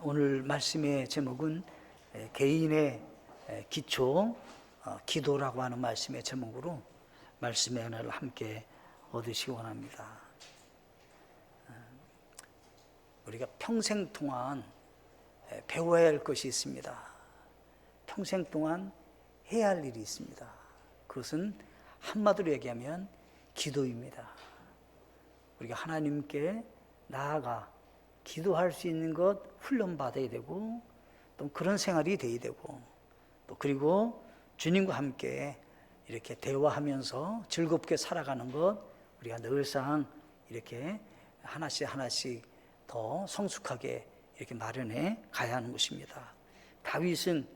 오늘 말씀의 제목은 개인의 기초 기도라고 하는 말씀의 제목으로 말씀의 은혜를 함께 얻으시기 원합니다. 우리가 평생 동안 배워야 할 것이 있습니다. 평생 동안 해야 할 일이 있습니다. 그것은 한마디로 얘기하면 기도입니다. 우리가 하나님께 나아가 기도할 수 있는 것 훈련받아야 되고, 또 그런 생활이 돼야 되고, 또 그리고 주님과 함께 이렇게 대화하면서 즐겁게 살아가는 것, 우리가 늘상 이렇게 하나씩 하나씩 더 성숙하게 이렇게 마련해 가야 하는 것입니다. 다윗은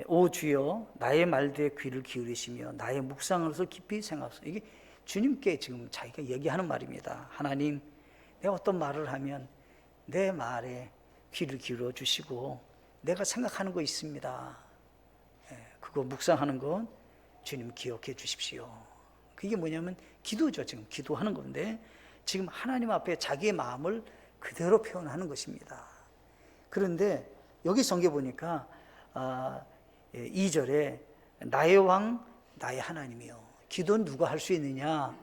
오 주여 나의 말들에 귀를 기울이시며 나의 묵상으로서 깊이 생각하소서. 이게 주님께 지금 자기가 얘기하는 말입니다. 하나님, 내가 어떤 말을 하면 내 말에 귀를 기울여 주시고 내가 생각하는 거 있습니다. 그거 묵상하는 건 주님 기억해 주십시오. 그게 뭐냐면 기도죠. 지금 기도하는 건데 지금 하나님 앞에 자기의 마음을 그대로 표현하는 것입니다. 그런데 여기 성경 보니까 2절에 나의 왕 나의 하나님이요. 기도는 누가 할 수 있느냐?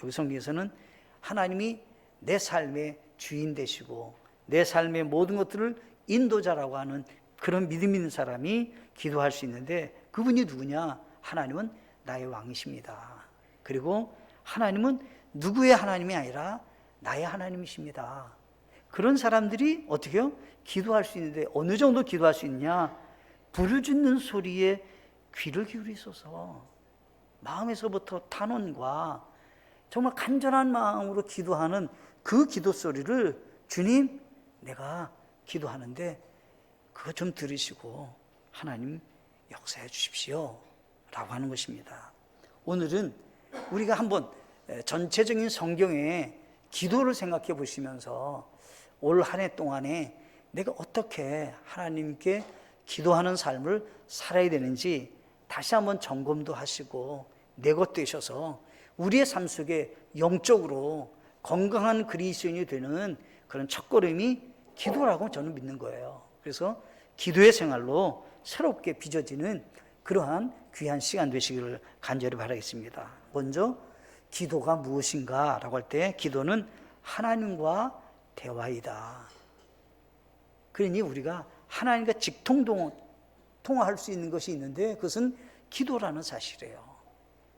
여기 성경에서는 하나님이 내 삶의 주인 되시고 내 삶의 모든 것들을 인도자라고 하는 그런 믿음 있는 사람이 기도할 수 있는데, 그분이 누구냐? 하나님은 나의 왕이십니다. 그리고 하나님은 누구의 하나님이 아니라 나의 하나님이십니다. 그런 사람들이 어떻게 해요? 기도할 수 있는데 어느 정도 기도할 수 있냐? 부르짖는 소리에 귀를 기울이소서. 마음에서부터 탄원과 정말 간절한 마음으로 기도하는 그 기도 소리를 주님, 내가 기도하는데 그거 좀 들으시고 하나님 역사해 주십시오 라고 하는 것입니다. 오늘은 우리가 한번 전체적인 성경의 기도를 생각해 보시면서 올 한 해 동안에 내가 어떻게 하나님께 기도하는 삶을 살아야 되는지 다시 한번 점검도 하시고 내 것 되셔서 우리의 삶 속에 영적으로 건강한 그리스도인이 되는 그런 첫걸음이 기도라고 저는 믿는 거예요. 그래서 기도의 생활로 새롭게 빚어지는 그러한 귀한 시간 되시기를 간절히 바라겠습니다. 먼저 기도가 무엇인가 라고 할 때 기도는 하나님과 대화이다. 그러니 우리가 하나님과 통화할 수 있는 것이 있는데 그것은 기도라는 사실이에요.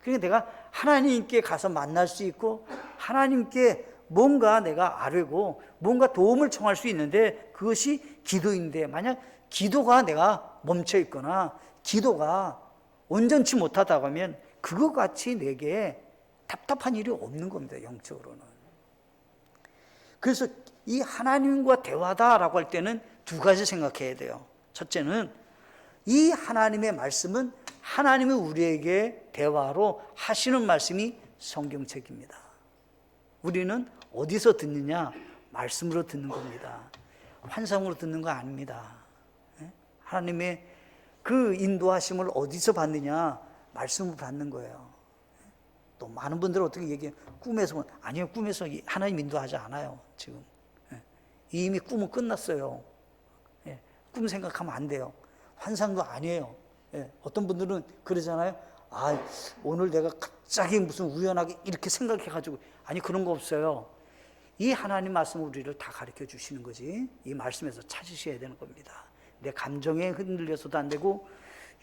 그러니까 내가 하나님께 가서 만날 수 있고 하나님께 뭔가 내가 아뢰고 뭔가 도움을 청할 수 있는데 그것이 기도인데, 만약 기도가 내가 멈춰 있거나 기도가 온전치 못하다고 하면 그거 같이 내게 답답한 일이 없는 겁니다. 영적으로는. 그래서 이 하나님과 대화다라고 할 때는 두 가지 생각해야 돼요. 첫째는 이 하나님의 말씀은 하나님이 우리에게 대화로 하시는 말씀이 성경책입니다. 우리는 어디서 듣느냐? 말씀으로 듣는 겁니다. 환상으로 듣는 거 아닙니다. 하나님의 그 인도하심을 어디서 받느냐? 말씀으로 받는 거예요. 또 많은 분들은 어떻게 얘기해요? 꿈에서 아니요, 꿈에서 하나님 인도하지 않아요. 지금 이미 꿈은 끝났어요. 꿈 생각하면 안 돼요. 환상도 아니에요. 어떤 분들은 그러잖아요. 오늘 내가 갑자기 무슨 우연하게 이렇게 생각해가지고, 아니 그런 거 없어요. 이 하나님 말씀을 우리를 다 가르쳐 주시는 거지. 이 말씀에서 찾으셔야 되는 겁니다. 내 감정에 흔들려서도 안 되고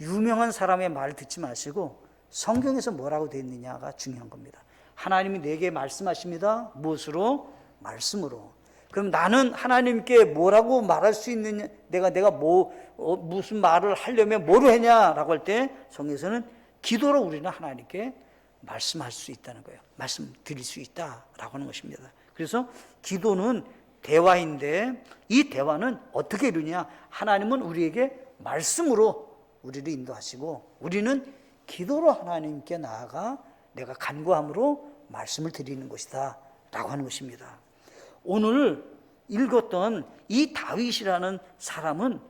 유명한 사람의 말을 듣지 마시고 성경에서 뭐라고 되어 있느냐가 중요한 겁니다. 하나님이 내게 말씀하십니다. 무엇으로? 말씀으로. 그럼 나는 하나님께 뭐라고 말할 수 있느냐? 내가 무슨 말을 하려면 뭐로 했냐라고 할 때 성경에서는 기도로 우리는 하나님께 말씀할 수 있다는 거예요. 말씀 드릴 수 있다라고 하는 것입니다. 그래서 기도는 대화인데 이 대화는 어떻게 이루냐? 하나님은 우리에게 말씀으로 우리를 인도하시고 우리는 기도로 하나님께 나아가 내가 간구함으로 말씀을 드리는 것이다 라고 하는 것입니다. 오늘 읽었던 이 다윗이라는 사람은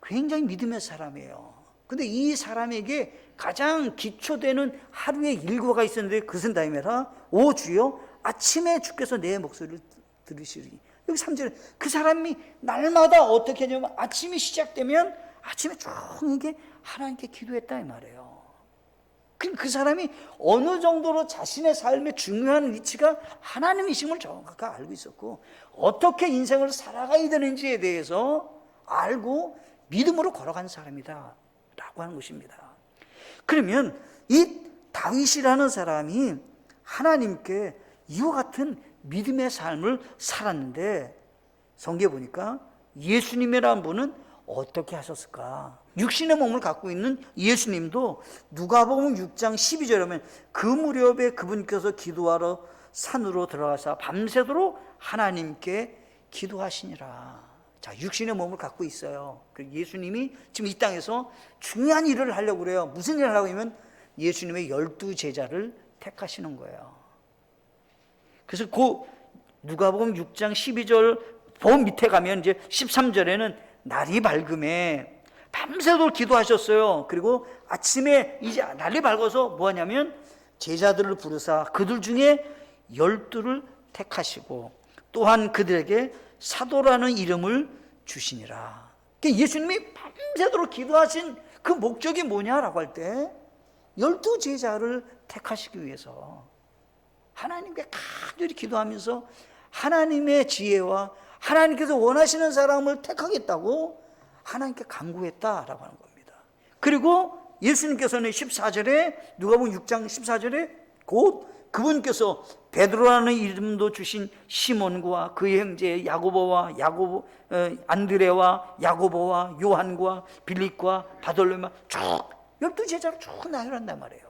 굉장히 믿음의 사람이에요. 근데 이 사람에게 가장 기초되는 하루의 일과가 있었는데 그것은 다이메라 오 주여 아침에 주께서 내 목소리를 들으시리. 여기 3절에 그 사람이 날마다 어떻게 하냐면 아침이 시작되면 아침에 종일게 하나님께 기도했다 이 말이에요. 그 사람이 어느 정도로 자신의 삶의 중요한 위치가 하나님이심을 정확하게 알고 있었고 어떻게 인생을 살아가야 되는지에 대해서 알고 믿음으로 걸어간 사람이다 라고 하는 것입니다. 그러면 이 다윗이라는 사람이 하나님께 이와 같은 믿음의 삶을 살았는데 성경에 보니까 예수님이라는 분은 어떻게 하셨을까? 육신의 몸을 갖고 있는 예수님도 누가복음 6장 12절에 보면 그 무렵에 그분께서 기도하러 산으로 들어가서 밤새도록 하나님께 기도하시니라. 자, 육신의 몸을 갖고 있어요. 예수님이 지금 이 땅에서 중요한 일을 하려고 그래요. 무슨 일을 하려고 하면 예수님의 12 제자를 택하시는 거예요. 그래서 그 누가복음 6장 12절 본 밑에 가면 이제 13절에는 날이 밝음에 밤새도록 기도하셨어요. 그리고 아침에 이제 날이 밝아서 뭐 하냐면 제자들을 부르사 그들 중에 12를 택하시고 또한 그들에게 사도라는 이름을 주시니라. 그러니까 예수님이 밤새도록 기도하신 그 목적이 뭐냐라고 할 때 12 제자를 택하시기 위해서 하나님께 간절히 기도하면서 하나님의 지혜와 하나님께서 원하시는 사람을 택하겠다고 하나님께 간구했다라고 하는 겁니다. 그리고 예수님께서는 14절에 누가복음 6장 14절에 곧 그분께서 베드로라는 이름도 주신 시몬과 그의 형제 야고보와 안드레와 야고보와 요한과 빌립과 바돌로마 쭉 12 제자로 쭉 나열한단 말이에요.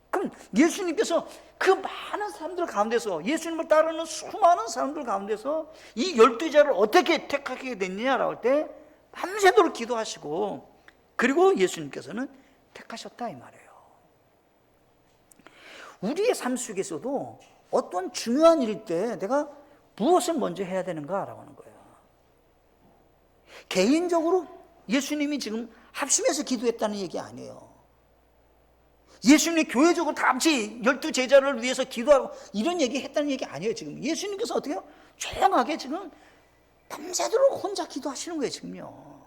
그럼 예수님께서 그 많은 사람들 가운데서 예수님을 따르는 수많은 사람들 가운데서 이 12제자를 어떻게 택하게 됐느냐라고 할 때 밤새도록 기도하시고 그리고 예수님께서는 택하셨다 이 말이에요. 우리의 삶 속에서도 어떤 중요한 일일 때 내가 무엇을 먼저 해야 되는가라고 하는 거예요. 개인적으로 예수님이 지금 합심해서 기도했다는 얘기 아니에요. 예수님이 교회적으로 다 같이 12 제자를 위해서 기도하고 이런 얘기 했다는 얘기 아니에요. 지금 예수님께서 어떻게 해요? 조용하게 지금 밤새도록 혼자 기도하시는 거예요. 지금요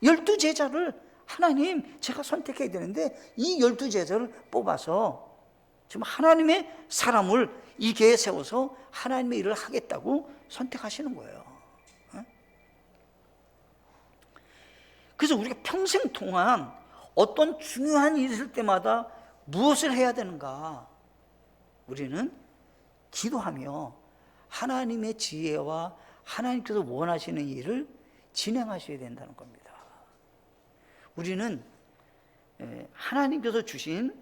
12 제자를 하나님 제가 선택해야 되는데 이 12 제자를 뽑아서 지금 하나님의 사람을 이 교회에 세워서 하나님의 일을 하겠다고 선택하시는 거예요. 그래서 우리가 평생 동안 어떤 중요한 일이 있을 때마다 무엇을 해야 되는가? 우리는 기도하며 하나님의 지혜와 하나님께서 원하시는 일을 진행하셔야 된다는 겁니다. 우리는 하나님께서 주신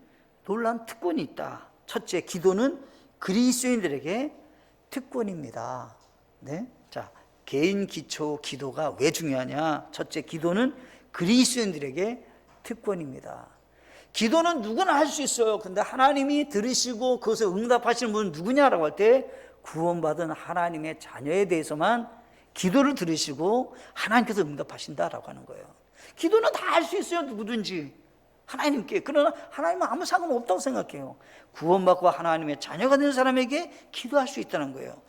놀라운 특권이 있다. 첫째, 기도는 그리스도인들에게 특권입니다. 네? 자, 개인 기초 기도가 왜 중요하냐? 첫째, 기도는 그리스도인들에게 특권입니다. 기도는 누구나 할 수 있어요. 근데 하나님이 들으시고 그것을 응답하시는 분은 누구냐라고 할 때 구원받은 하나님의 자녀에 대해서만 기도를 들으시고 하나님께서 응답하신다라고 하는 거예요. 기도는 다 할 수 있어요. 누구든지 하나님께. 그러나 하나님은 아무 상관없다고 생각해요. 구원받고 하나님의 자녀가 된 사람에게 기도할 수 있다는 거예요.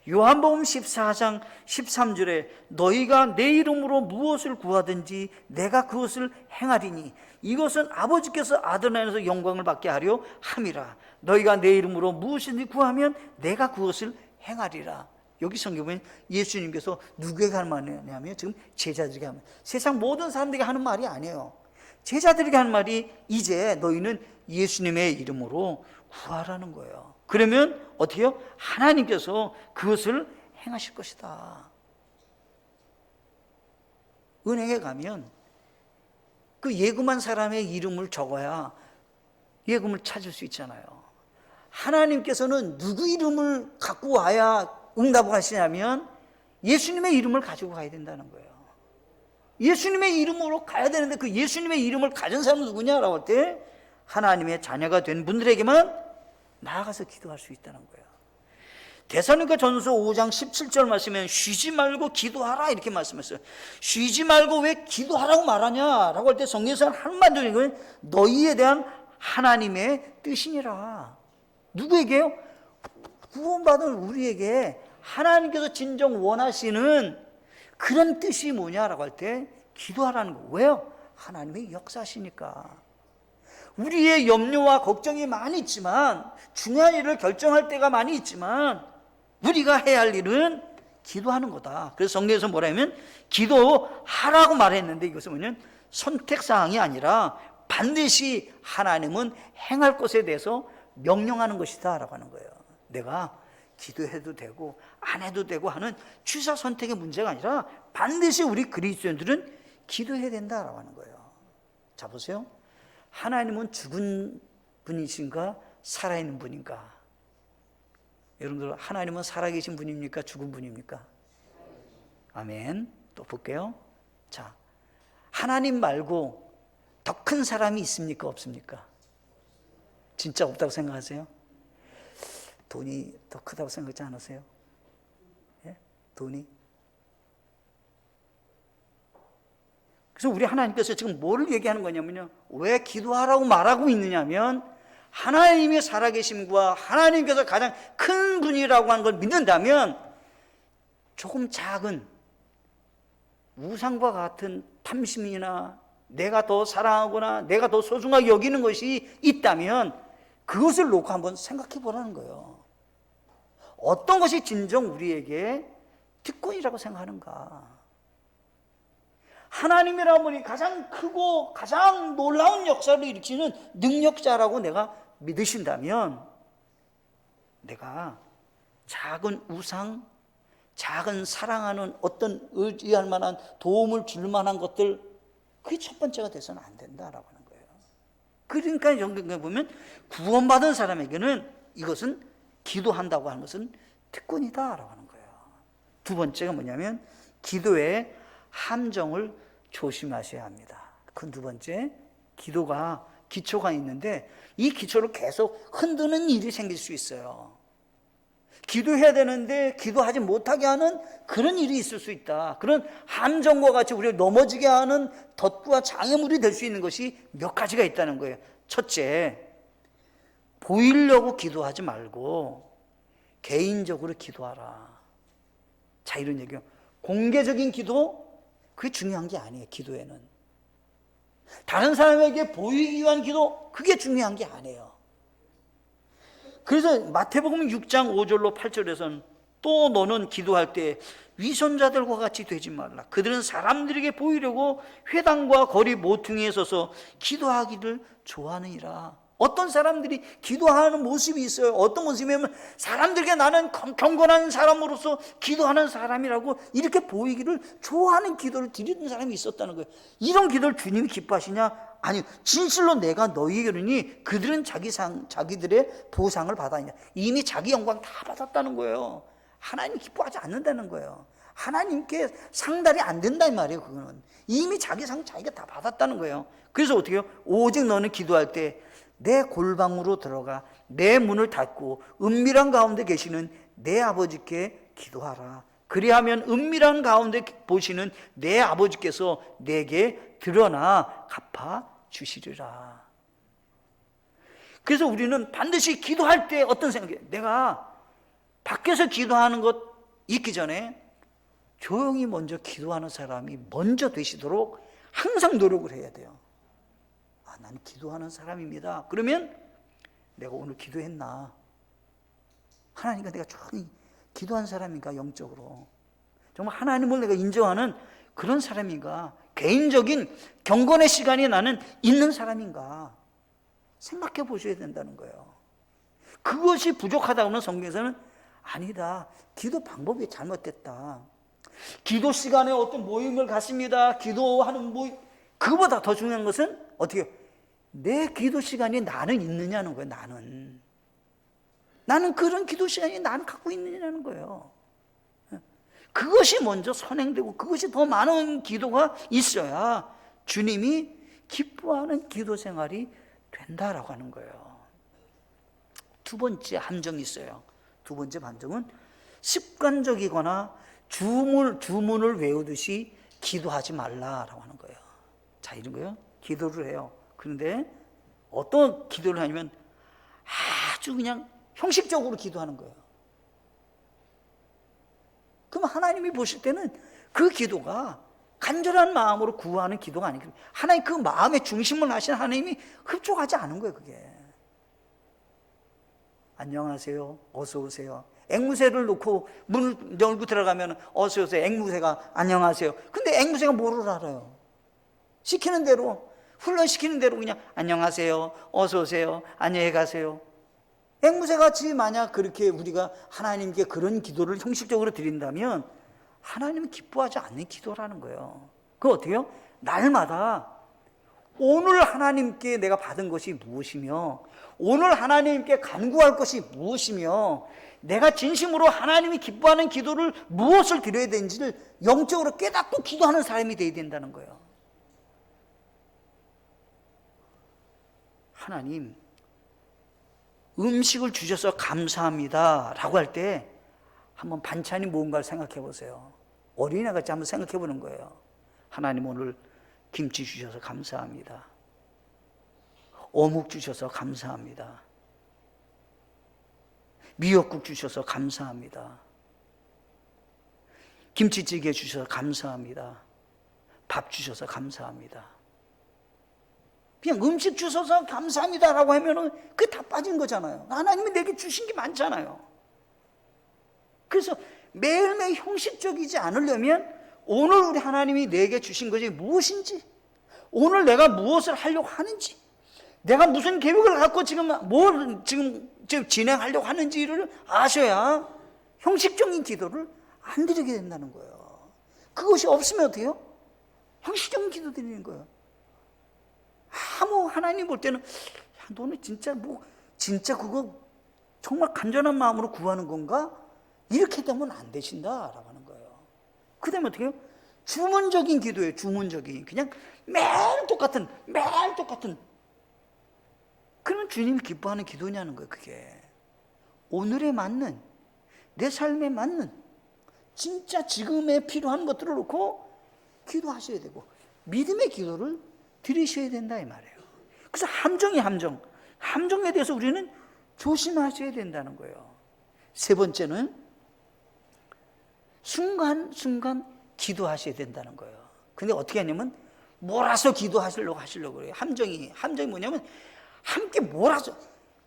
요한복음 14장 13절에 너희가 내 이름으로 무엇을 구하든지 내가 그것을 행하리니 이것은 아버지께서 아들 안에서 영광을 받게 하려 함이라. 너희가 내 이름으로 무엇이든지 구하면 내가 그것을 행하리라. 여기 성경에 보면 예수님께서 누구에게 하는 말이냐면 지금 제자들에게 하는 말. 세상 모든 사람들에게 하는 말이 아니에요. 제자들에게 하는 말이 이제 너희는 예수님의 이름으로 구하라는 거예요. 그러면 어떻게 해요? 하나님께서 그것을 행하실 것이다. 은행에 가면 그 예금한 사람의 이름을 적어야 예금을 찾을 수 있잖아요. 하나님께서는 누구 이름을 갖고 와야 응답을 하시냐면 예수님의 이름을 가지고 가야 된다는 거예요. 예수님의 이름으로 가야 되는데 그 예수님의 이름을 가진 사람은 누구냐라고 할 때 하나님의 자녀가 된 분들에게만 나아가서 기도할 수 있다는 거예요. 데살로니가 전서 5장 17절 말씀에 쉬지 말고 기도하라 이렇게 말씀했어요. 쉬지 말고 왜 기도하라고 말하냐라고 할 때 성경에서는 한마디로 너희에 대한 하나님의 뜻이니라. 누구에게요? 구원받은 우리에게 하나님께서 진정 원하시는 그런 뜻이 뭐냐라고 할 때 기도하라는 거. 왜요? 하나님의 역사시니까. 우리의 염려와 걱정이 많이 있지만, 중요한 일을 결정할 때가 많이 있지만, 우리가 해야 할 일은 기도하는 거다. 그래서 성경에서 뭐라 하면 기도하라고 말했는데, 이것은 뭐냐면 선택사항이 아니라 반드시 하나님은 행할 것에 대해서 명령하는 것이다 라고 하는 거예요. 내가 기도해도 되고 안 해도 되고 하는 취사 선택의 문제가 아니라 반드시 우리 그리스도인들은 기도해야 된다라고 하는 거예요. 자, 보세요. 하나님은 죽은 분이신가 살아있는 분인가? 여러분들, 하나님은 살아계신 분입니까 죽은 분입니까? 아멘. 또 볼게요. 자, 하나님 말고 더 큰 사람이 있습니까 없습니까? 진짜 없다고 생각하세요? 돈이 더 크다고 생각하지 않으세요? 예? 돈이? 그래서 우리 하나님께서 지금 뭐를 얘기하는 거냐면요, 왜 기도하라고 말하고 있느냐면, 하나님이 살아계심과 하나님께서 가장 큰 분이라고 하는 걸 믿는다면 조금 작은 우상과 같은 탐심이나 내가 더 사랑하거나 내가 더 소중하게 여기는 것이 있다면 그것을 놓고 한번 생각해 보라는 거예요. 어떤 것이 진정 우리에게 특권이라고 생각하는가? 하나님이라는 분이 가장 크고 가장 놀라운 역사를 일으키는 능력자라고 내가 믿으신다면, 내가 작은 우상, 작은 사랑하는 어떤 의지할 만한 도움을 줄 만한 것들, 그게 첫 번째가 돼서는 안 된다라고 하는 거예요. 그러니까 성경에 보면 구원받은 사람에게는 이것은 기도한다고 하는 것은 특권이다라고 하는 거예요. 두 번째가 뭐냐면 기도의 함정을 조심하셔야 합니다. 그 두 번째, 기도가 기초가 있는데 이 기초를 계속 흔드는 일이 생길 수 있어요. 기도해야 되는데 기도하지 못하게 하는 그런 일이 있을 수 있다. 그런 함정과 같이 우리를 넘어지게 하는 덫과 장애물이 될 수 있는 것이 몇 가지가 있다는 거예요. 첫째, 보이려고 기도하지 말고 개인적으로 기도하라. 자, 이런 얘기요. 공개적인 기도, 그게 중요한 게 아니에요. 기도에는 다른 사람에게 보이기 위한 기도, 그게 중요한 게 아니에요. 그래서 마태복음 6장 5절로 8절에서는 또 너는 기도할 때 위선자들과 같이 되지 말라. 그들은 사람들에게 보이려고 회당과 거리 모퉁이에 서서 기도하기를 좋아하느니라. 어떤 사람들이 기도하는 모습이 있어요. 어떤 모습이냐면 사람들에게 나는 경건한 사람으로서 기도하는 사람이라고 이렇게 보이기를 좋아하는 기도를 드리는 사람이 있었다는 거예요. 이런 기도를 주님이 기뻐하시냐? 아니, 진실로 내가 너희에게 이르니 그들은 자기들의 보상을 받았냐? 이미 자기 영광 다 받았다는 거예요. 하나님 기뻐하지 않는다는 거예요. 하나님께 상달이 안 된다는 말이에요. 그거는 이미 자기 상 자기가 다 받았다는 거예요. 그래서 어떻게 해요? 오직 너는 기도할 때 내 골방으로 들어가 내 문을 닫고 은밀한 가운데 계시는 내 아버지께 기도하라. 그리하면 은밀한 가운데 보시는 내 아버지께서 내게 드러나 갚아 주시리라. 그래서 우리는 반드시 기도할 때 어떤 생각이에요? 내가 밖에서 기도하는 것 있기 전에 조용히 먼저 기도하는 사람이 먼저 되시도록 항상 노력을 해야 돼요. 아, 나는 기도하는 사람입니다. 그러면 내가 오늘 기도했나? 하나님과 내가 조용히 기도한 사람인가? 영적으로 정말 하나님을 내가 인정하는 그런 사람인가? 개인적인 경건의 시간이 나는 있는 사람인가? 생각해 보셔야 된다는 거예요. 그것이 부족하다 그러면 성경에서는 아니다, 기도 방법이 잘못됐다, 기도 시간에 어떤 모임을 갖습니다, 기도하는 모임, 그거보다 더 중요한 것은 어떻게 내 기도 시간이 나는 있느냐는 거예요. 나는 그런 기도 시간이 나는 갖고 있느냐는 거예요. 그것이 먼저 선행되고 그것이 더 많은 기도가 있어야 주님이 기뻐하는 기도 생활이 된다라고 하는 거예요. 두 번째 함정이 있어요. 두 번째 함정은 습관적이거나 주문을 외우듯이 기도하지 말라라고 하는 거예요. 자, 이런 거요. 기도를 해요. 그런데 어떤 기도를 하냐면 아주 그냥 형식적으로 기도하는 거예요. 그럼 하나님이 보실 때는 그 기도가 간절한 마음으로 구하는 기도가 아니거든요. 하나님 그 마음의 중심을 하신 하나님이 흡족하지 않은 거예요, 그게. 안녕하세요, 어서 오세요. 앵무새를 놓고 문을 열고 들어가면 어서 오세요. 앵무새가 안녕하세요. 근데 앵무새가 뭐를 알아요? 시키는 대로, 훈련시키는 대로 그냥 안녕하세요, 어서 오세요, 안녕히 가세요. 앵무새같이 만약 그렇게 우리가 하나님께 그런 기도를 형식적으로 드린다면 하나님은 기뻐하지 않는 기도라는 거예요. 그거 어때요? 날마다 오늘 하나님께 내가 받은 것이 무엇이며, 오늘 하나님께 간구할 것이 무엇이며, 내가 진심으로 하나님이 기뻐하는 기도를 무엇을 드려야 되는지를 영적으로 깨닫고 기도하는 사람이 되어야 된다는 거예요. 하나님, 음식을 주셔서 감사합니다 라고 할 때 한번 반찬이 뭔가를 생각해 보세요. 어린애같이 한번 생각해 보는 거예요. 하나님, 오늘 김치 주셔서 감사합니다. 어묵 주셔서 감사합니다. 미역국 주셔서 감사합니다. 김치찌개 주셔서 감사합니다. 밥 주셔서 감사합니다. 그냥 음식 주셔서 감사합니다라고 하면은 그게 다 빠진 거잖아요. 하나님이 내게 주신 게 많잖아요. 그래서 매일매일 형식적이지 않으려면 오늘 우리 하나님이 내게 주신 것이 무엇인지, 오늘 내가 무엇을 하려고 하는지, 내가 무슨 계획을 갖고 지금 진행하려고 하는지를 아셔야 형식적인 기도를 안 드리게 된다는 거예요. 그것이 없으면 어때요? 형식적인 기도 드리는 거예요. 하나님 볼 때는, 야, 너는 진짜 그거 정말 간절한 마음으로 구하는 건가? 이렇게 되면 안 되신다라고 하는 거예요. 그 다음에 어떻게 해요? 주문적인 기도예요. 주문적인. 그냥 매일 똑같은. 그러면 주님이 기뻐하는 기도냐는 거예요, 그게. 오늘에 맞는, 내 삶에 맞는, 진짜 지금에 필요한 것들을 놓고 기도하셔야 되고, 믿음의 기도를 드리셔야 된다, 이 말이에요. 그래서 함정에 대해서 우리는 조심하셔야 된다는 거예요. 세 번째는 순간순간 기도하셔야 된다는 거예요. 근데 어떻게 하냐면 몰아서 기도하시려고 그래요. 함정이 뭐냐면 함께 몰아서,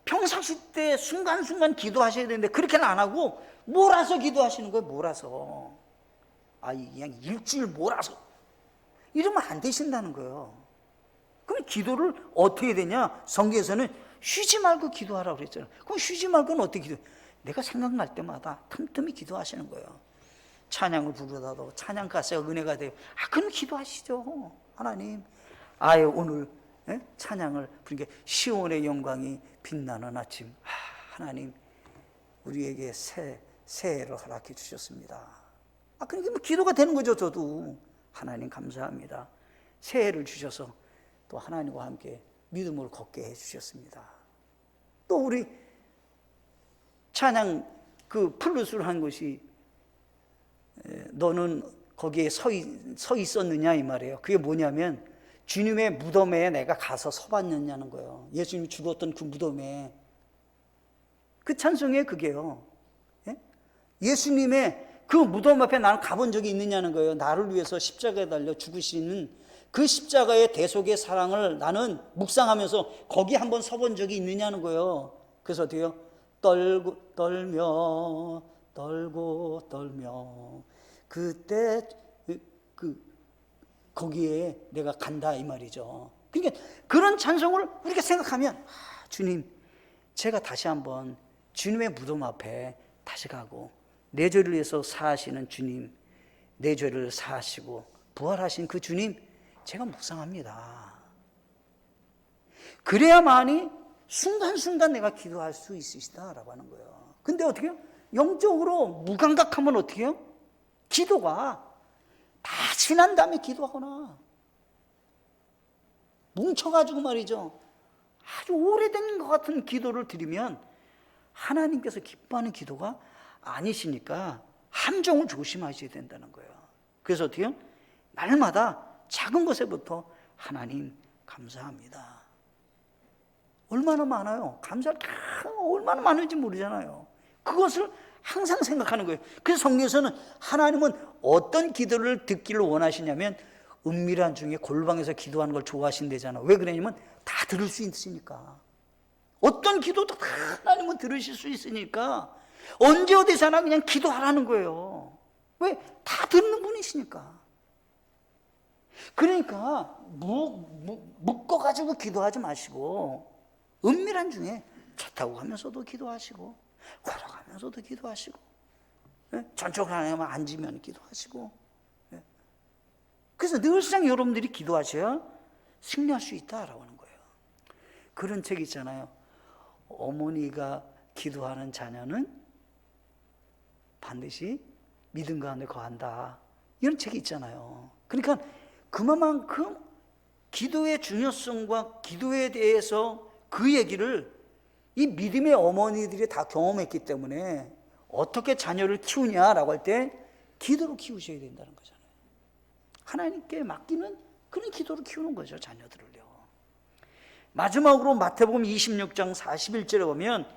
평상시 때 순간순간 기도하셔야 되는데 그렇게는 안 하고 몰아서 기도하시는 거예요. 몰아서. 그냥 일주일 몰아서 이러면 안 되신다는 거예요. 그럼 기도를 어떻게 해야 되냐? 성경에서는 쉬지 말고 기도하라고 그랬잖아요. 그럼 쉬지 말고는 어떻게 기도해? 내가 생각날 때마다 틈틈이 기도하시는 거예요. 찬양을 부르다도 찬양 가사가 은혜가 돼요. 그럼 기도하시죠. 하나님, 오늘 찬양을 부르게 시온의 영광이 빛나는 아침. 하나님, 우리에게 새해를 허락해 주셨습니다. 그러니까 뭐 기도가 되는 거죠. 저도 하나님 감사합니다. 새해를 주셔서 또 하나님과 함께 믿음을 걷게 해 주셨습니다. 또 우리 찬양 플루스를 한 것이 너는 거기에 서 있었느냐 이 말이에요. 그게 뭐냐면 주님의 무덤에 내가 가서 서봤느냐는 거예요. 예수님이 죽었던 그 무덤에. 그 찬송에 그게요. 예수님의 그 무덤 앞에 나는 가본 적이 있느냐는 거예요. 나를 위해서 십자가에 달려 죽으시는 그 십자가의 대속의 사랑을 나는 묵상하면서 거기 한번 서본 적이 있느냐는 거예요. 그래서 어때요? 떨며 그때 거기에 내가 간다 이 말이죠. 그러니까 그런 찬송을 우리가 생각하면 주님, 제가 다시 한번 주님의 무덤 앞에 다시 가고 내 죄를 위해서 사하시는 주님, 내 죄를 사하시고 부활하신 그 주님, 제가 묵상합니다. 그래야만이 순간순간 내가 기도할 수 있으시다라고 하는 거예요. 근데 어떻게 해요? 영적으로 무감각하면 어떻게 해요? 기도가 다 지난 다음에 기도하거나 뭉쳐가지고 말이죠, 아주 오래된 것 같은 기도를 드리면 하나님께서 기뻐하는 기도가 아니시니까 함정을 조심하셔야 된다는 거예요. 그래서 어떻게 해요? 날마다 작은 것에부터 하나님 감사합니다. 얼마나 많아요? 감사할 게 얼마나 많은지 모르잖아요. 그것을 항상 생각하는 거예요. 그래서 성경에서는 하나님은 어떤 기도를 듣기를 원하시냐면 은밀한 중에 골방에서 기도하는 걸 좋아하신대잖아. 왜 그러냐면 다 들을 수 있으니까. 어떤 기도도 다 하나님은 들으실 수 있으니까 언제 어디서나 그냥 기도하라는 거예요. 왜? 다 듣는 분이시니까. 그러니까 묶어가지고 기도하지 마시고 은밀한 중에 차 타고 가면서도 기도하시고 걸어가면서도 기도하시고 전철 가면 앉으면 기도하시고. 그래서 늘상 여러분들이 기도하셔야 승리할 수 있다라고 하는 거예요. 그런 책 있잖아요. 어머니가 기도하는 자녀는 반드시 믿음 가운데 거한다. 이런 책이 있잖아요. 그러니까 그만큼 기도의 중요성과 기도에 대해서 그 얘기를 이 믿음의 어머니들이 다 경험했기 때문에 어떻게 자녀를 키우냐라고 할 때 기도로 키우셔야 된다는 거잖아요. 하나님께 맡기는 그런 기도로 키우는 거죠, 자녀들을요. 마지막으로 마태복음 26장 41절에 보면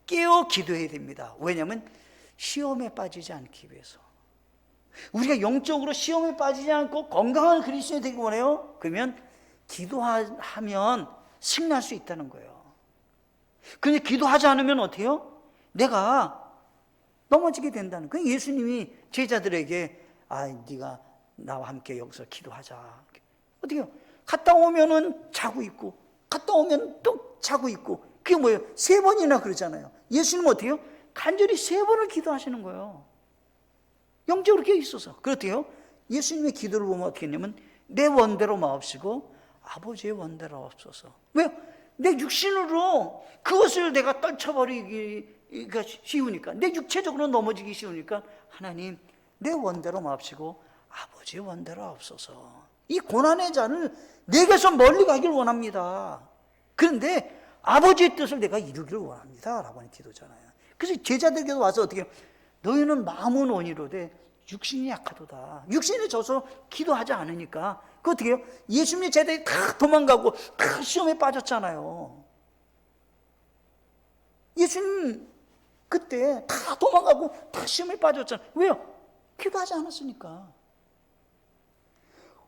깨어 기도해야 됩니다. 왜냐하면 시험에 빠지지 않기 위해서. 우리가 영적으로 시험에 빠지지 않고 건강한 그리스도인이 되기 원해요. 그러면 기도하면 승리할 수 있다는 거예요. 근데 기도하지 않으면 어때요? 내가 넘어지게 된다는 거예요. 예수님이 제자들에게 네가 나와 함께 여기서 기도하자. 어떻게 해요? 갔다 오면은 자고 있고 갔다 오면 또 자고 있고. 그게 뭐예요? 3번이나 그러잖아요. 예수님은 어떻게 해요? 간절히 3번을 기도하시는 거예요. 영적으로 깨어 있어서. 그렇대요. 예수님의 기도를 보면 어떻게 했냐면 내 원대로 마옵시고 아버지의 원대로 없어서. 왜요? 내 육신으로 그것을 내가 떨쳐버리기가 쉬우니까, 내 육체적으로 넘어지기 쉬우니까 하나님 내 원대로 마옵시고 아버지의 원대로 없어서. 이 고난의 잔을 내게서 멀리 가길 원합니다. 그런데 아버지의 뜻을 내가 이루기를 원합니다 라고 하는 기도잖아요. 그래서 제자들에게도 와서 어떻게 해요? 너희는 마음은 원이로되 육신이 약하도다. 육신에 져서 기도하지 않으니까 그 어떻게 해요? 예수님의 제자들이 다 도망가고 다 시험에 빠졌잖아요. 예수님 그때 다 도망가고 다 시험에 빠졌잖아요. 왜요? 기도하지 않았으니까.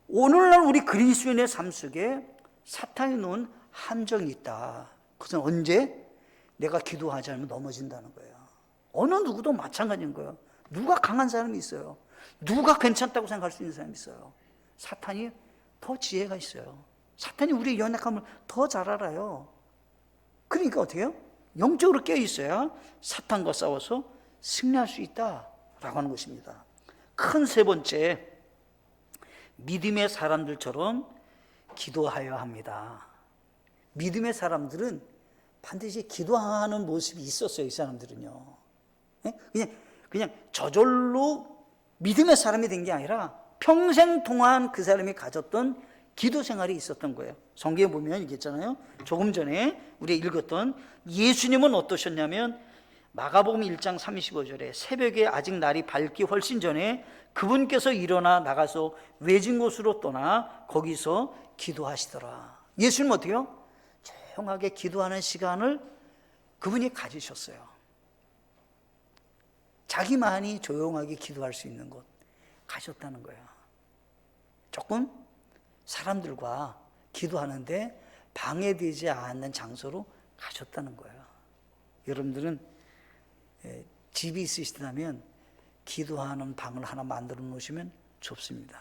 오늘날 우리 그리스도인의 삶 속에 사탄이 놓은 함정이 있다. 그것은 언제? 내가 기도하지 않으면 넘어진다는 거예요. 어느 누구도 마찬가지인 거예요. 누가 강한 사람이 있어요? 누가 괜찮다고 생각할 수 있는 사람이 있어요? 사탄이 더 지혜가 있어요. 사탄이 우리의 연약함을 더 잘 알아요. 그러니까 어떻게 해요? 영적으로 깨어 있어야 사탄과 싸워서 승리할 수 있다라고 하는 것입니다. 큰 3번째, 믿음의 사람들처럼 기도하여야 합니다. 믿음의 사람들은 반드시 기도하는 모습이 있었어요. 이 사람들은요. 그냥 저절로 믿음의 사람이 된 게 아니라 평생 동안 그 사람이 가졌던 기도 생활이 있었던 거예요. 성경에 보면 이게 있잖아요. 조금 전에 우리가 읽었던 예수님은 어떠셨냐면 마가복음 1장 35절에 새벽에 아직 날이 밝기 훨씬 전에 그분께서 일어나 나가서 외진 곳으로 떠나 거기서 기도하시더라. 예수님은 어떻게 해요? 조용하게 기도하는 시간을 그분이 가지셨어요. 자기만이 조용하게 기도할 수 있는 곳 가셨다는 거예요. 조금 사람들과 기도하는데 방해되지 않는 장소로 가셨다는 거예요. 여러분들은 집이 있으시다면 기도하는 방을 하나 만들어 놓으시면 좋습니다.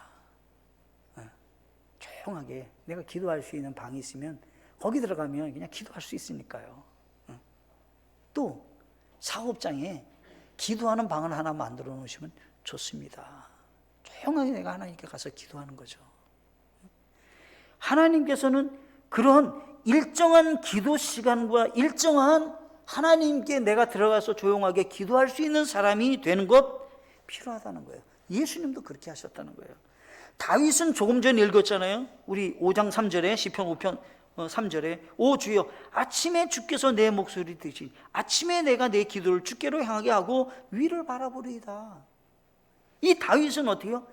조용하게 내가 기도할 수 있는 방이 있으면 거기 들어가면 그냥 기도할 수 있으니까요. 또 사업장에 기도하는 방을 하나 만들어 놓으시면 좋습니다. 조용하게 내가 하나님께 가서 기도하는 거죠. 하나님께서는 그런 일정한 기도 시간과 일정한 하나님께 내가 들어가서 조용하게 기도할 수 있는 사람이 되는 것 필요하다는 거예요. 예수님도 그렇게 하셨다는 거예요. 다윗은 조금 전에 읽었잖아요. 우리 5장 3절에 시편 5편 3절에 오 주여 아침에 주께서 내 목소리 듣시 아침에 내가 내 기도를 주께로 향하게 하고 위를 바라보리이다. 이 다윗은 어때요?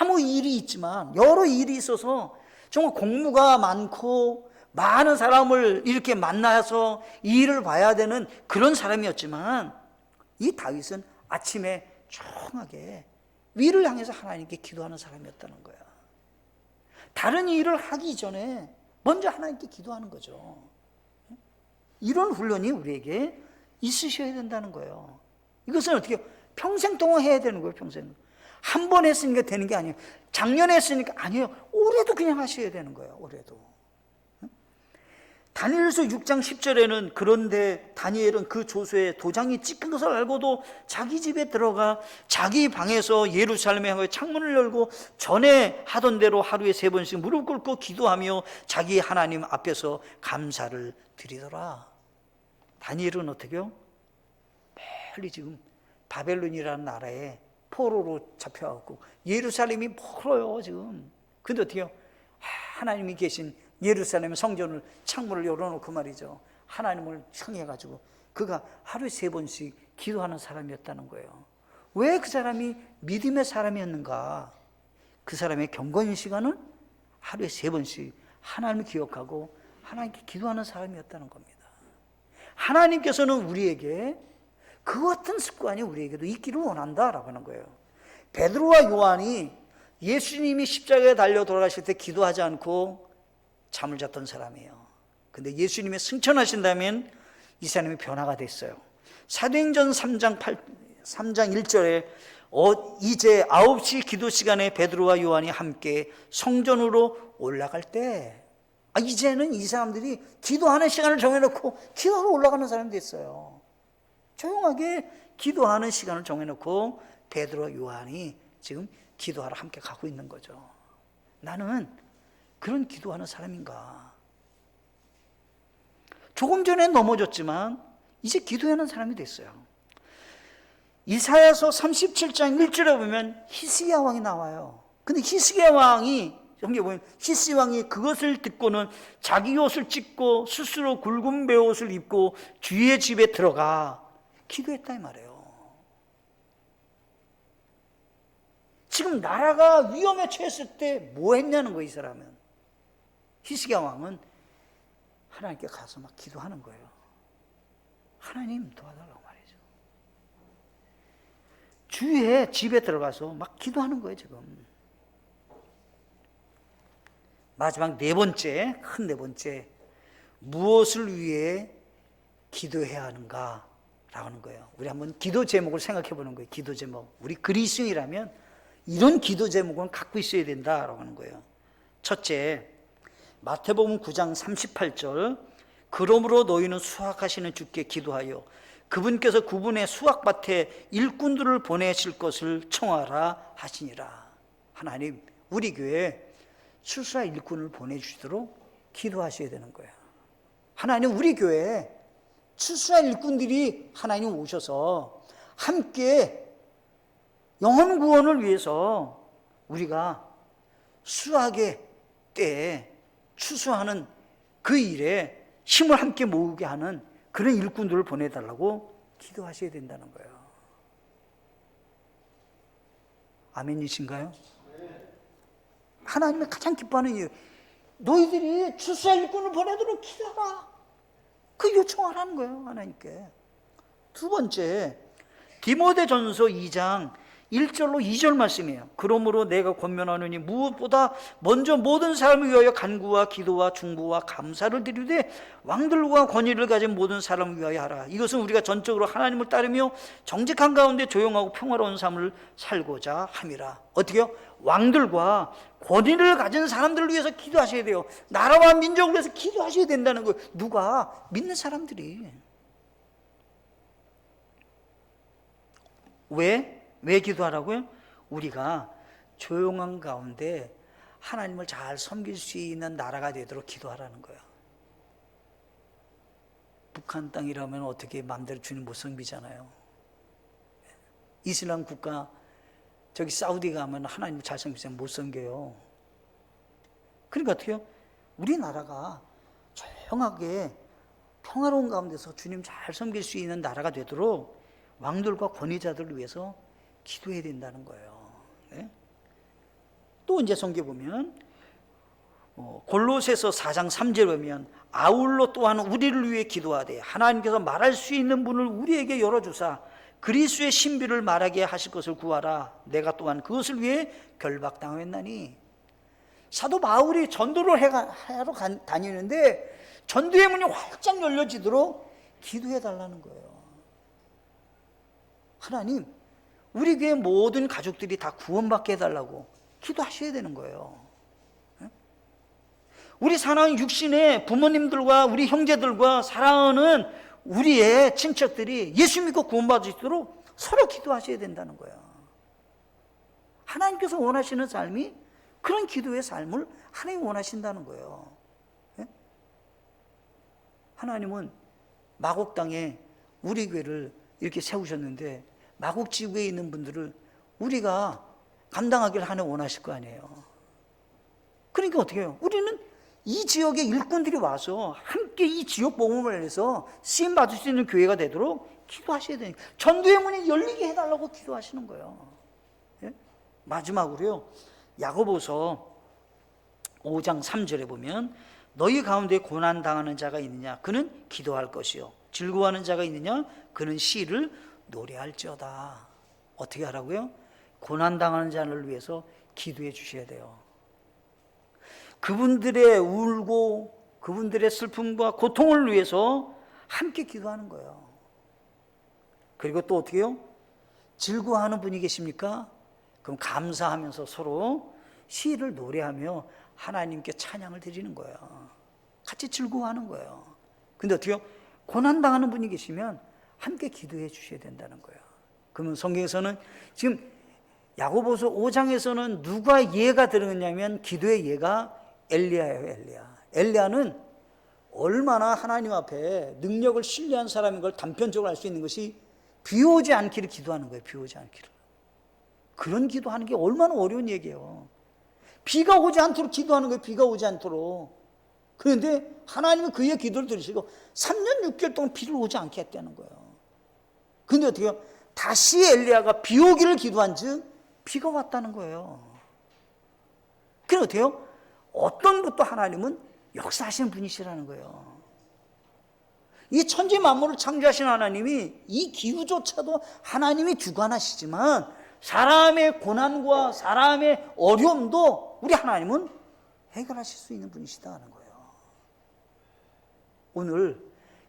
아무 일이 있지만 여러 일이 있어서 정말 공무가 많고 많은 사람을 이렇게 만나서 일을 봐야 되는 그런 사람이었지만 이 다윗은 아침에 조용하게 위를 향해서 하나님께 기도하는 사람이었다는 거야. 다른 일을 하기 전에 먼저 하나님께 기도하는 거죠. 이런 훈련이 우리에게 있으셔야 된다는 거예요. 이것은 어떻게 평생 동안 해야 되는 거예요. 평생. 한 번 했으니까 되는 게 아니에요. 작년에 했으니까 아니에요. 올해도 그냥 하셔야 되는 거예요. 올해도. 다니엘서 6장 10절에는 그런데 다니엘은 그 조서에 도장이 찍힌 것을 알고도 자기 집에 들어가 자기 방에서 예루살렘에 향해 창문을 열고 전에 하던 대로 하루에 3번씩 무릎 꿇고 기도하며 자기 하나님 앞에서 감사를 드리더라. 다니엘은 어떻게요? 빨리 지금 바벨론이라는 나라에 포로로 잡혀갖고 예루살렘이 멀어요 지금. 근데 어떻게요? 하나님이 계신 예루살렘 성전을 창문을 열어놓고 말이죠, 하나님을 청해가지고 그가 하루에 3번씩 기도하는 사람이었다는 거예요. 왜 그 사람이 믿음의 사람이었는가? 그 사람의 경건 시간은 하루에 3번씩 하나님을 기억하고 하나님께 기도하는 사람이었다는 겁니다. 하나님께서는 우리에게 그 같은 습관이 우리에게도 있기를 원한다라고 하는 거예요. 베드로와 요한이 예수님이 십자가에 달려 돌아가실 때 기도하지 않고 잠을 잤던 사람이에요. 근데 예수님이 승천하신다면 이 사람이 변화가 됐어요. 사도행전 3장 1절에 이제 9시 기도 시간에 베드로와 요한이 함께 성전으로 올라갈 때, 이제는 이 사람들이 기도하는 시간을 정해놓고 기도하러 올라가는 사람이 됐어요. 조용하게 기도하는 시간을 정해놓고 베드로와 요한이 지금 기도하러 함께 가고 있는 거죠. 나는 그런 기도하는 사람인가? 조금 전에 넘어졌지만 이제 기도하는 사람이 됐어요. 이사야서 37장 1절에 보면 히스기야 왕이 나와요. 근데 히스기야 왕이, 여기 보면 히스기야 왕이 그것을 듣고는 자기 옷을 찢고 스스로 굵은 베옷을 입고 주의 집에 들어가 기도했다 이 말이에요. 지금 나라가 위험에 처했을 때 뭐 했냐는 거예요. 이 사람은. 히스기야 왕은 하나님께 가서 막 기도하는 거예요. 하나님 도와달라고 말이죠. 주의 집에 들어가서 막 기도하는 거예요 지금. 마지막 큰 네 번째, 무엇을 위해 기도해야 하는가 라고 하는 거예요. 우리 한번 기도 제목을 생각해 보는 거예요. 기도 제목. 우리 그리스도인이라면 이런 기도 제목은 갖고 있어야 된다라고 하는 거예요. 첫째, 마태복음 9장 38절, 그러므로 너희는 수확하시는 주께 기도하여 그분께서 그분의 수확밭에 일꾼들을 보내실 것을 청하라 하시니라. 하나님, 우리 교회에 수사 일꾼을 보내주시도록 기도하셔야 되는 거예요. 하나님, 우리 교회에 추수할 일꾼들이 하나님 오셔서 함께 영혼 구원을 위해서 우리가 수학의 때에 추수하는 그 일에 힘을 함께 모으게 하는 그런 일꾼들을 보내달라고 기도하셔야 된다는 거예요. 아멘이신가요? 하나님의 가장 기뻐하는 일, 너희들이 추수할 일꾼을 보내도록 기도하라. 그 요청하라는 거예요, 하나님께. 두 번째, 디모데전서 2장 1절로 2절 말씀이에요. 그러므로 내가 권면하노니 무엇보다 먼저 모든 사람을 위하여 간구와 기도와 중보와 감사를 드리되 왕들과 권위를 가진 모든 사람을 위하여 하라. 이것은 우리가 전적으로 하나님을 따르며 정직한 가운데 조용하고 평화로운 삶을 살고자 함이라. 어떻게요? 왕들과 권위를 가진 사람들을 위해서 기도하셔야 돼요. 나라와 민족을 위해서 기도하셔야 된다는 거예요. 누가? 믿는 사람들이. 왜 기도하라고요? 우리가 조용한 가운데 하나님을 잘 섬길 수 있는 나라가 되도록 기도하라는 거예요. 북한 땅이라면 어떻게 마음대로 주님 못 섬기잖아요. 이슬람 국가, 저기 사우디 가면 하나님을 잘 섬기지 못 섬겨요. 그러니까 어떻게요? 우리나라가 조용하게 평화로운 가운데서 주님 잘 섬길 수 있는 나라가 되도록 왕들과 권위자들을 위해서 기도해야 된다는 거예요. 네? 또 이제 성경 보면 골로새서 4장 3절에 보면 아울러 또한 우리를 위해 기도하되 하나님께서 말할 수 있는 문을 우리에게 열어주사 그리스도의 신비를 말하게 하실 것을 구하라. 내가 또한 그것을 위해 결박당했나니. 사도 바울이 전도를 하러 다니는데 전도의 문이 활짝 열려지도록 기도해 달라는 거예요. 하나님, 우리 교회 모든 가족들이 다 구원받게 해달라고 기도하셔야 되는 거예요. 우리 사랑하는 육신의 부모님들과 우리 형제들과 사랑하는 우리의 친척들이 예수 믿고 구원받을 수 있도록 서로 기도하셔야 된다는 거예요. 하나님께서 원하시는 삶이 그런 기도의 삶을 하나님 원하신다는 거예요. 하나님은 마곡 땅에 우리 교회를 이렇게 세우셨는데 마곡 지구에 있는 분들을 우리가 감당하기를 하나님 원하실 거 아니에요. 그러니까 어떻게 해요? 우리는 이 지역의 일꾼들이 와서 함께 이 지역 복음을 위해서 쓰임 받을 수 있는 교회가 되도록 기도하셔야 되니까 전도의 문이 열리게 해달라고 기도하시는 거예요. 예? 마지막으로요, 야고보서 5장 3절에 보면 너희 가운데 고난당하는 자가 있느냐 그는 기도할 것이요 즐거워하는 자가 있느냐 그는 시를 노래할지어다. 어떻게 하라고요? 고난당하는 자를 위해서 기도해 주셔야 돼요. 그분들의 울고 그분들의 슬픔과 고통을 위해서 함께 기도하는 거예요. 그리고 또 어떻게 해요? 즐거워하는 분이 계십니까? 그럼 감사하면서 서로 시를 노래하며 하나님께 찬양을 드리는 거예요. 같이 즐거워하는 거예요. 근데 어떻게 해요? 고난당하는 분이 계시면 함께 기도해 주셔야 된다는 거예요. 그러면 성경에서는 지금 야고보서 5장에서는 누가 예가 들어갔냐면 기도의 예가 엘리야예요. 엘리야는 얼마나 하나님 앞에 능력을 신뢰한 사람인 걸 단편적으로 알 수 있는 것이 비 오지 않기를 기도하는 거예요. 비 오지 않기를. 그런 기도하는 게 얼마나 어려운 얘기예요. 비가 오지 않도록 기도하는 거예요. 비가 오지 않도록. 그런데 하나님은 그의 기도를 들으시고 3년 6개월 동안 비를 오지 않게 했다는 거예요. 그런데 어떻게 해요? 다시 엘리야가 비 오기를 기도한 즉 비가 왔다는 거예요. 그럼 어떻게 해요? 어떤 것도 하나님은 역사하시는 분이시라는 거예요. 이 천지 만물을 창조하신 하나님이 이 기후조차도 하나님이 주관하시지만 사람의 고난과 사람의 어려움도 우리 하나님은 해결하실 수 있는 분이시다는 거예요. 오늘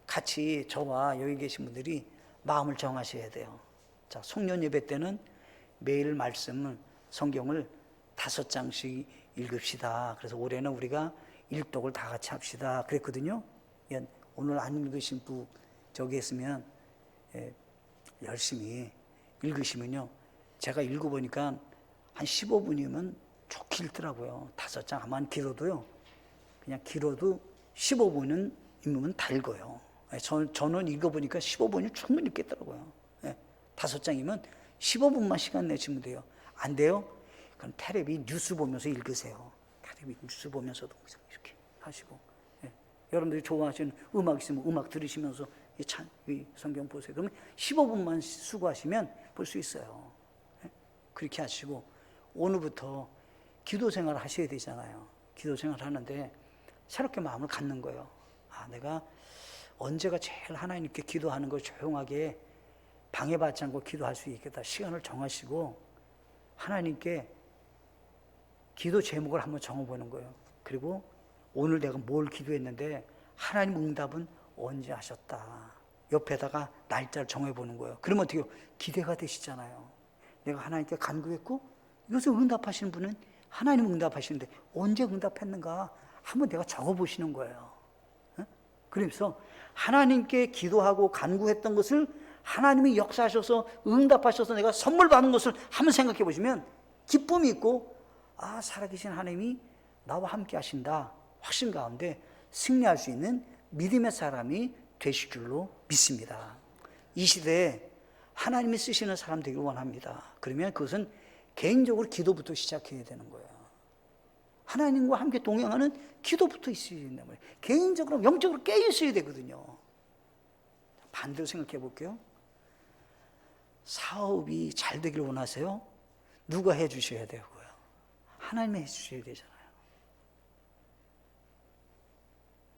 같이 저와 여기 계신 분들이 마음을 정하셔야 돼요. 자, 송년 예배 때는 매일 말씀을 성경을 5장씩 읽읍시다. 그래서 올해는 우리가 일독을 다 같이 합시다. 그랬거든요. 오늘 안 읽으신 분 저기 있으면 열심히 읽으시면요. 제가 읽어보니까 한 15분이면 좋게 읽더라고요. 5장 아마 길어도요. 그냥 길어도 15분은 읽으면 다 읽어요. 저는 읽어보니까 15분이 충분히 읽겠더라고요. 5장이면 15분만 시간 내시면 돼요. 안 돼요? 그럼 텔레비 뉴스 보면서 읽으세요. 텔레비 뉴스 보면서도 이렇게 하시고. 여러분들이 좋아하시는 음악 있으면 음악 들으시면서 이 성경 보세요. 그러면 15분만 수고하시면 볼 수 있어요. 그렇게 하시고 오늘부터 기도 생활을 하셔야 되잖아요. 기도 생활을 하는데 새롭게 마음을 갖는 거예요. 아, 내가 언제가 제일 하나님께 기도하는 걸 조용하게 방해받지 않고 기도할 수 있겠다. 시간을 정하시고 하나님께 기도 제목을 한번 정해보는 거예요. 그리고 오늘 내가 뭘 기도했는데 하나님 응답은 언제 하셨다. 옆에다가 날짜를 정해보는 거예요. 그러면 어떻게 기대가 되시잖아요. 내가 하나님께 간구했고 이것을 응답하시는 분은 하나님 응답하시는데 언제 응답했는가 한번 내가 적어보시는 거예요. 그래서 하나님께 기도하고 간구했던 것을 하나님이 역사하셔서 응답하셔서 내가 선물 받은 것을 한번 생각해 보시면 기쁨이 있고 아, 살아계신 하나님이 나와 함께 하신다. 확신 가운데 승리할 수 있는 믿음의 사람이 되실 줄로 믿습니다. 이 시대에 하나님이 쓰시는 사람 되길 원합니다. 그러면 그것은 개인적으로 기도부터 시작해야 되는 거예요. 하나님과 함께 동행하는 기도부터 있어야 된다는 거예요. 개인적으로 영적으로 깨어 있어야 되거든요. 반대로 생각해 볼게요. 사업이 잘 되길 원하세요? 누가 해 주셔야 되고요? 하나님이 해 주셔야 되잖아요.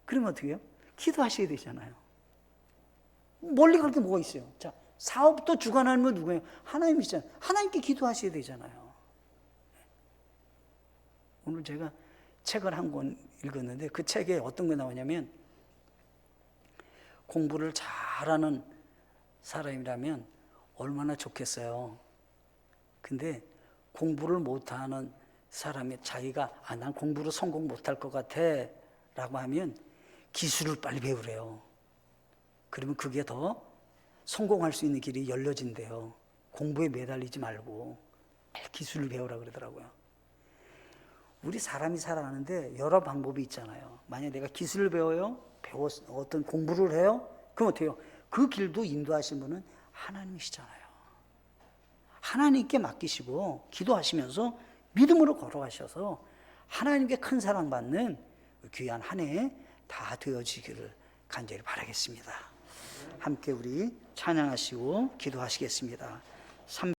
그러면 어떻게 해요? 기도하셔야 되잖아요. 멀리 갈 게 뭐가 있어요? 자, 사업도 주관하는 건 누구예요? 하나님이시잖아요. 하나님께 기도하셔야 되잖아요. 오늘 제가 책을 한 권 읽었는데 그 책에 어떤 게 나오냐면 공부를 잘하는 사람이라면 얼마나 좋겠어요. 근데 공부를 못하는 사람이 자기가 난 공부를 성공 못할 것 같아 라고 하면 기술을 빨리 배우래요. 그러면 그게 더 성공할 수 있는 길이 열려진대요. 공부에 매달리지 말고 기술을 배우라 그러더라고요. 우리 사람이 살아가는데 여러 방법이 있잖아요. 만약 내가 기술을 배워요, 어떤 공부를 해요, 그럼 어때요? 그 길도 인도하신 분은 하나님이시잖아요. 하나님께 맡기시고 기도하시면서 믿음으로 걸어가셔서 하나님께 큰 사랑받는 귀한 한 해 다 되어지기를 간절히 바라겠습니다. 함께 우리 찬양하시고 기도하시겠습니다.